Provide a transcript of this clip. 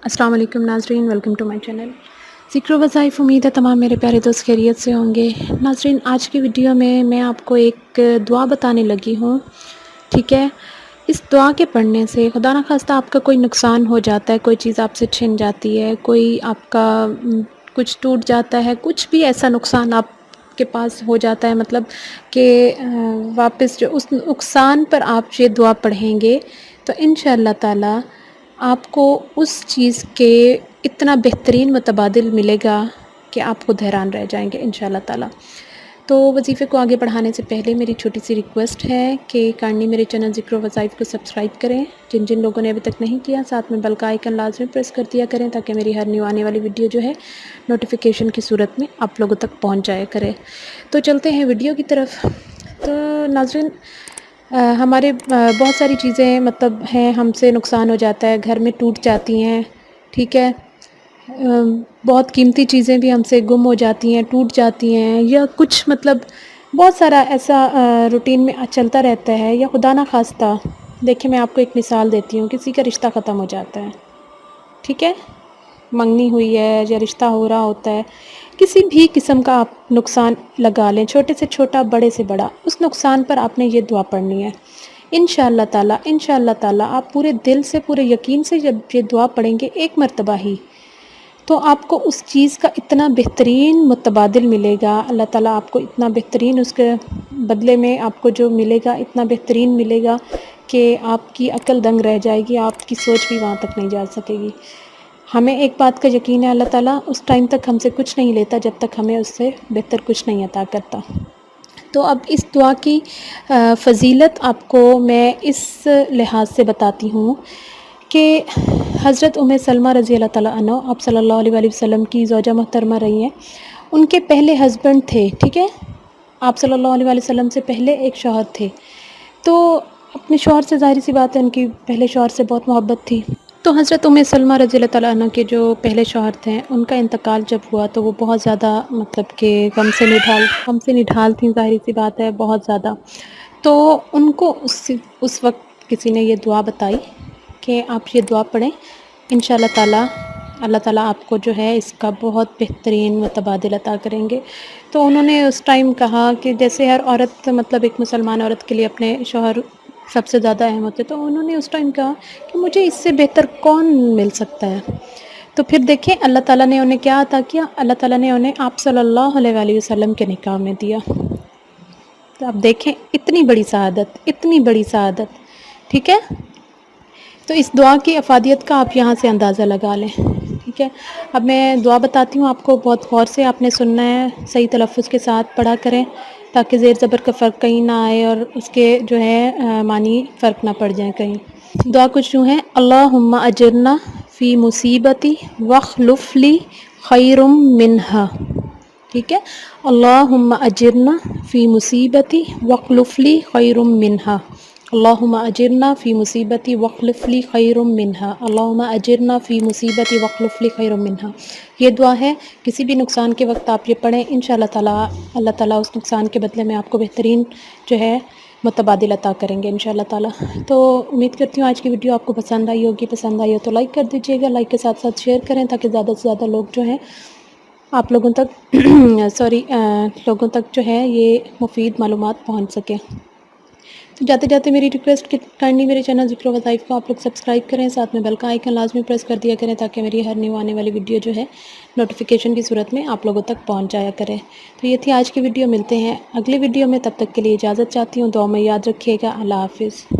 अस्सलाम वालेकुम नाज़रीन, वेलकम टू माय चैनल ज़िक्र वज़ाइफ़। उम्मीद है तमाम मेरे प्यारे दोस्त खैरियत से होंगे। नाज़रीन, आज की वीडियो में मैं आपको एक दुआ बताने लगी हूँ, ठीक है। इस दुआ के पढ़ने से खुदा न खास्ता आपका कोई नुकसान हो जाता है, कोई चीज़ आपसे छिन जाती है, कोई आपका कुछ टूट जाता है, कुछ भी ऐसा नुकसान आपके पास हो जाता है, मतलब कि वापस जो उस नुकसान पर आप ये दुआ पढ़ेंगे तो इंशाअल्लाह ताला आपको उस चीज़ के इतना बेहतरीन मुतबादिल मिलेगा कि आप खुद हैरान रह जाएंगे इंशाअल्लाह ताला। तो वजीफ़े को आगे बढ़ाने से पहले मेरी छोटी सी रिक्वेस्ट है कि काइंडली मेरे चैनल ज़िक्र वज़ाइफ़ को सब्सक्राइब करें। जिन जिन लोगों ने अभी तक नहीं किया, साथ में बेल का आइकन लाजमी प्रेस कर दिया करें ताकि मेरी हर न्यू आने वाली वीडियो जो है नोटिफिकेशन की सूरत में आप लोगों तक पहुंच जाया करे। तो चलते हैं वीडियो की तरफ। तो नाज़रीन, हमारे बहुत सारी चीज़ें मतलब हैं, हमसे नुकसान हो जाता है, घर में टूट जाती हैं, ठीक है। बहुत कीमती चीज़ें भी हमसे गुम हो जाती हैं, टूट जाती हैं, या कुछ मतलब बहुत सारा ऐसा रूटीन में चलता रहता है, या खुदा ना खास्ता देखिए, मैं आपको एक मिसाल देती हूँ। किसी का रिश्ता ख़त्म हो जाता है, ठीक है, मंगनी हुई है या रिश्ता हो रहा होता है, किसी भी किस्म का आप नुकसान लगा लें, छोटे से छोटा बड़े से बड़ा, उस नुकसान पर आपने ये दुआ पढ़नी है। इंशाअल्लाह ताला आप पूरे दिल से, पूरे यकीन से जब ये दुआ पढ़ेंगे एक मरतबा ही, तो आपको उस चीज़ का इतना बेहतरीन मुतबादिल मिलेगा। अल्लाह ताला आपको इतना बेहतरीन उसके बदले में आपको जो मिलेगा इतना बेहतरीन मिलेगा कि आपकी अक्ल दंग रह जाएगी, आपकी सोच भी वहाँ तक नहीं जा सकेगी। हमें एक बात का यकीन है, अल्लाह ताला उस टाइम तक हमसे कुछ नहीं लेता जब तक हमें उससे बेहतर कुछ नहीं अता करता। तो अब इस दुआ की फ़जीलत आपको मैं इस लिहाज से बताती हूँ कि हज़रत उम्मे सलमा रज़ी अल्लाह ताला अन्हा आप सल्लल्लाहु अलैहि वसल्लम की ज़ौजा मोहतरमा रही हैं। उनके पहले हस्बैंड थे, ठीक है। आप सल्लल्लाहु अलैहि वसल्लम से पहले एक शौहर थे। तो अपने शौहर से ज़ाहिर सी बात है, उनकी पहले शौहर से बहुत मोहब्बत थी। तो हज़रत उम्मे सलमा रज़ी अल्लाह ताला अन्हा के जो पहले शौहर थे, उनका इंतकाल जब हुआ तो वो बहुत ज़्यादा मतलब कि गम से निढाल थी, ज़ाहिर सी बात है, बहुत ज़्यादा। तो उनको उस वक्त किसी ने ये दुआ बताई कि आप ये दुआ पढ़ें, इंशाअल्लाह ताला अल्लाह ताला आपको जो है इसका बहुत बेहतरीन मुतबादिल अता करेंगे। तो उन्होंने उस टाइम कहा कि जैसे हर औरत, मतलब एक मुसलमान औरत के लिए अपने शौहर सबसे ज़्यादा अहम होते, तो उन्होंने उस टाइम कहा कि मुझे इससे बेहतर कौन मिल सकता है। तो फिर देखें अल्लाह ताला ने उन्हें क्या अता किया, अल्लाह ताला ने उन्हें आप सल्लल्लाहु अलैहि वसल्लम के निकाह में दिया। तो आप देखें, इतनी बड़ी सआदत, इतनी बड़ी सआदत, ठीक है। तो इस दुआ की अफादियत का आप यहाँ से अंदाज़ा लगा लें, ठीक है। अब मैं दुआ बताती हूँ आपको, बहुत गौर से आपने सुनना है, सही तलफ़्फ़ुज़ के साथ पढ़ा करें ताकि ज़ेर ज़बर का फ़र्क कहीं ना आए और उसके जो है मानी फ़र्क ना पड़ जाए कहीं। दुआ कुछ यूँ है, अल्लाहुम्मा अजिरना फ़ी मुसीबती वख़्लुफ़ ली खैरुम मिन्हा, ठीक है। अल्लाहुम्मा अजिरना फ़ी मुसीबती वख़्लुफ़ ली खैरुम मिन्हा, अल्लाहुम्मा अजिरना फ़ी मुसीबती वख़्लुफ़ ली खैरुम मिन्हा, अल्लाहुम्मा अजिरना फ़ी मुसीबती वख़्लुफ़ ली खैरुम मिन्हा। ये दुआ है, किसी भी नुकसान के वक्त आप ये पढ़ें, इंशाअल्लाह ताला अल्लाह ताला उस नुकसान के बदले में आपको बेहतरीन जो है मुतबादिल अता करेंगे इंशाअल्लाह ताला। तो उम्मीद करती हूँ आज की वीडियो आपको पसंद आई होगी। पसंद आई हो तो लाइक कर दीजिएगा, लाइक के साथ साथ शेयर करें ताकि ज़्यादा से ज़्यादा लोग जो हैं आप लोगों तक लोगों तक जो है ये मुफीद मालूमात पहुँच सके। तो जाते जाते मेरी रिक्वेस्ट कि काइंडली मेरे चैनल ज़िक्र वज़ाइफ़ को आप लोग सब्सक्राइब करें, साथ में बेल का आइकन लाजमी प्रेस कर दिया करें ताकि मेरी हर न्यू आने वाली वीडियो जो है नोटिफिकेशन की सूरत में आप लोगों तक पहुंच जाया करे। तो ये थी आज की वीडियो, मिलते हैं अगली वीडियो में, तब तक के लिए इजाज़त चाहती हूँ। दुआ में याद रखिएगा। अल्लाह हाफ़िज़।